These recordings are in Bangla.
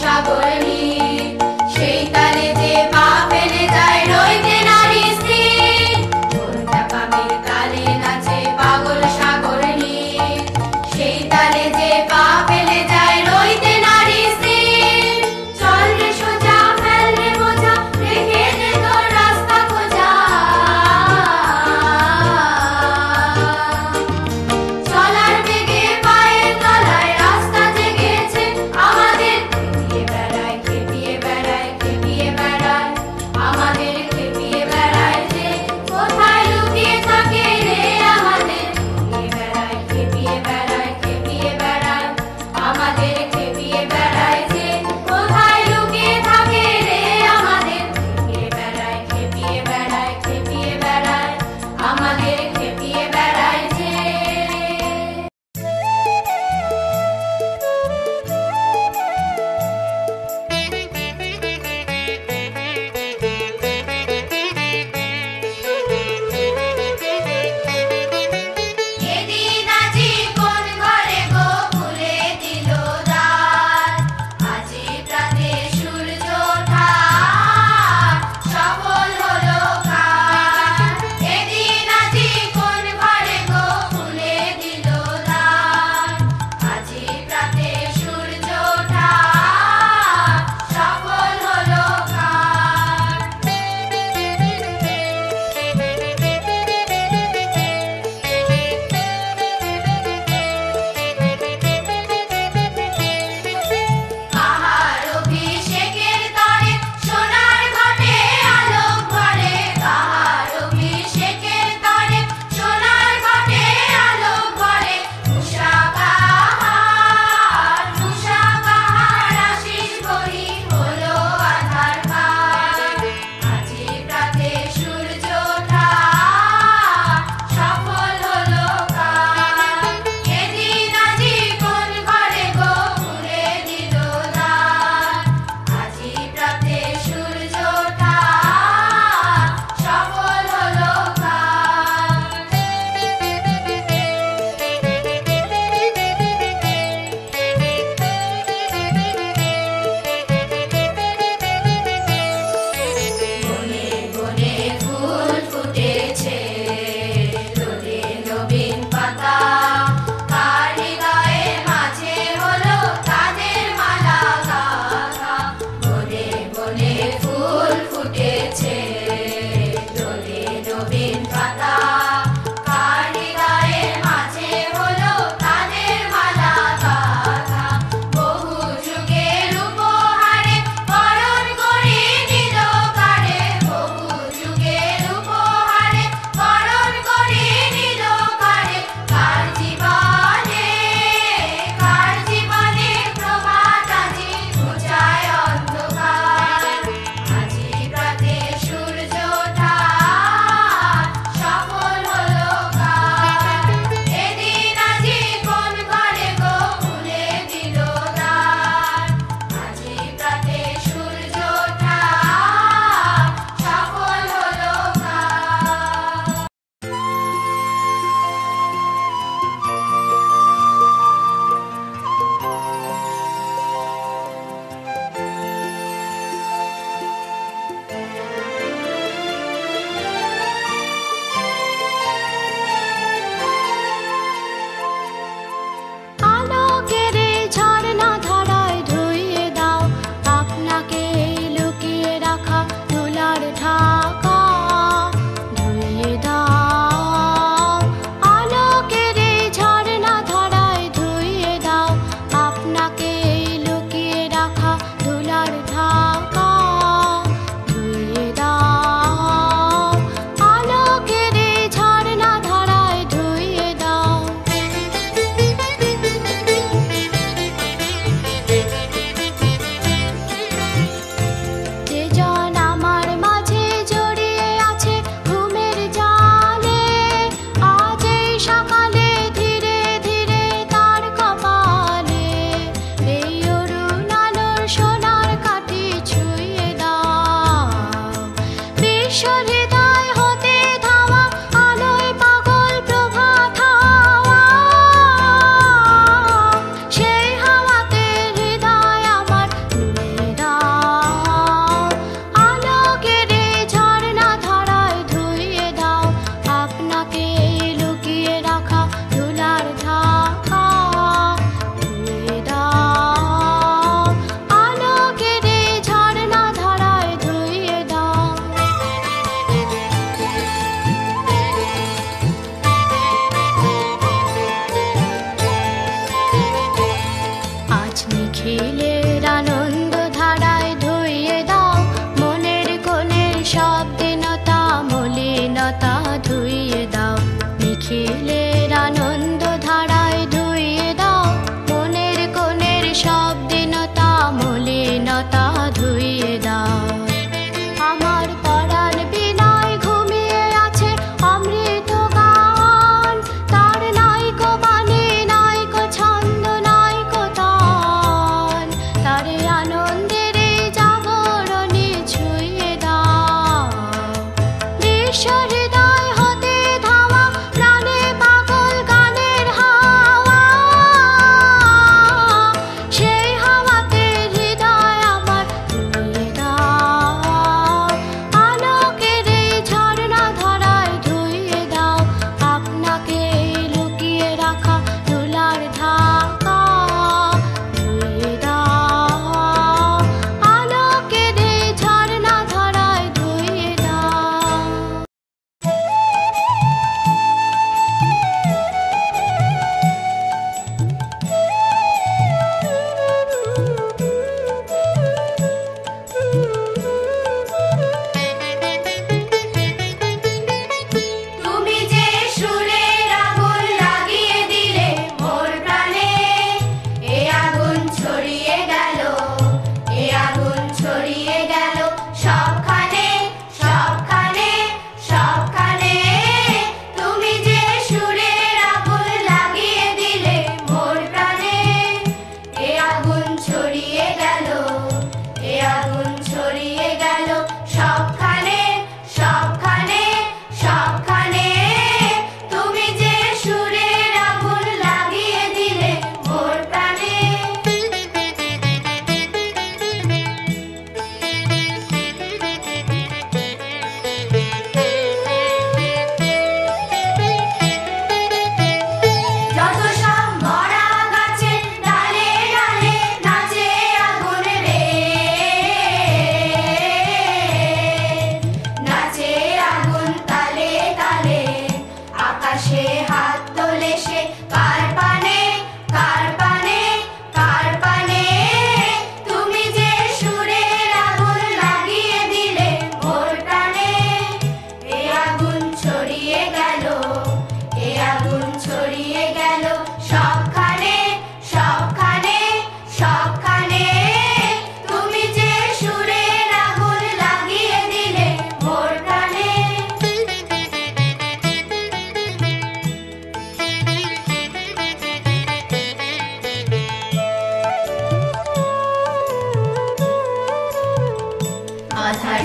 সাগর নীল, সেই তালে যে পা ফেলে যায় রইতে নারী স্থির। কোন চাপামির তালে নাচে পাগল সাগর নীল, সেই তালে যে পা ফেলে যায় রইতে নারী স্থির। চল রে সোজা, ফেল রে বোঝা, রেখে দে তোর রাস্তা খোঁজা। চলার বেগে পায়ের তলায় রাস্তা জেগেছে আমাদের, পেরিয়ে বেড়াই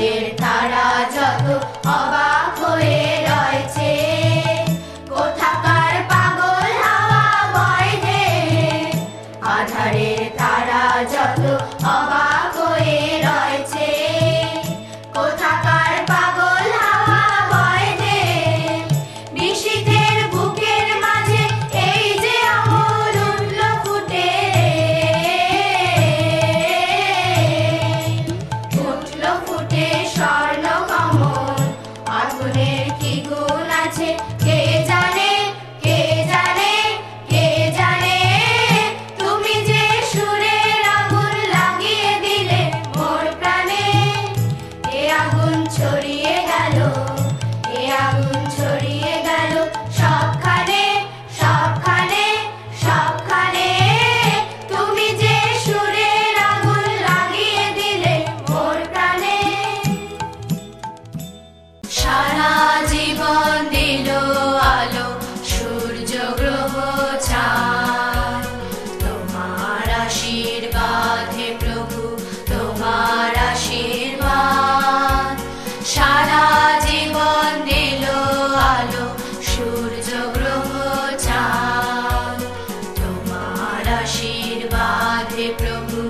আধারের তারা যত অবাক হয়ে রয়েছে, কোথাকার পাগল হাওয়া বয় রে। আধারের তারা যত অবাক হয়ে রয়েছে, কোথাকার পাগল হাওয়া বয় রে। নিশীথের বুকের মাঝে এই যে আমল উঠল ফুটে, উঠল ফুটে স্বর্ণ কমল। আগুনের কি গুণ আছে কে জানে, কে জানে, কে জানে। তুমি যে সুরের আগুন লাগিয়ে দিলে মোর প্রাণে। এ আগুন ছড়িয়ে গেল, এ আগুন ছড়িয়ে গেল সবখানে, সবখানে, সবখানে। তুমি যে সুরের আগুন লাগিয়ে দিলে মোর প্রাণে। সারা জীবন দিল আলো সূর্য গ্রহ চাঁদ, তোমার আশীর্বাদ হে প্রভু, তোমার আশীর্বাদ। সারা জীবন দিল আলো সূর্য গ্রহ চাঁদ, তোমার আশীর্বাদ হে প্রভু,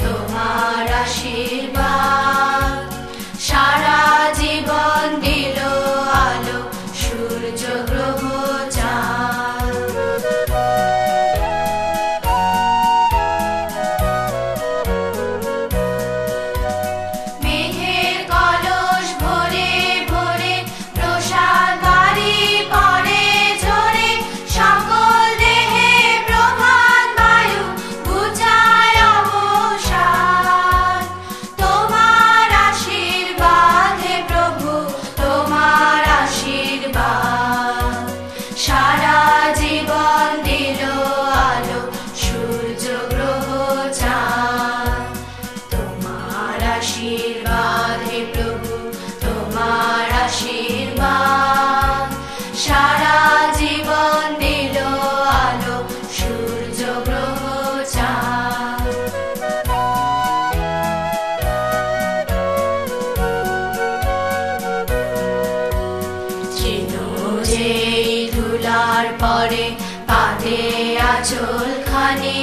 তোমার আশীর্বাদ। সারা জীবন দিল আলো সূর্য গ্রহ চাঁদ। মেঘের কলস ভরে ভরে প্রসাদ বাড়ি পড়ে ঝরে, সকল দেহে প্রভাত বায়ু ঘুচায় অবসাদ। তোমার আশীর্বাদ হে প্রভু, তোমার আশীর্বাদ। সারা জীবন দিল আলো সূর্য গ্রহ চাঁদ, তোমার আশীর্বাদ হে প্রভু, তোমার আশীর্বাদ। সারা জীবন দিল আলো সূর্য গ্রহ চাঁদ। চিনো যেই ধুলার পরে কাঁধে আঁচল খানি,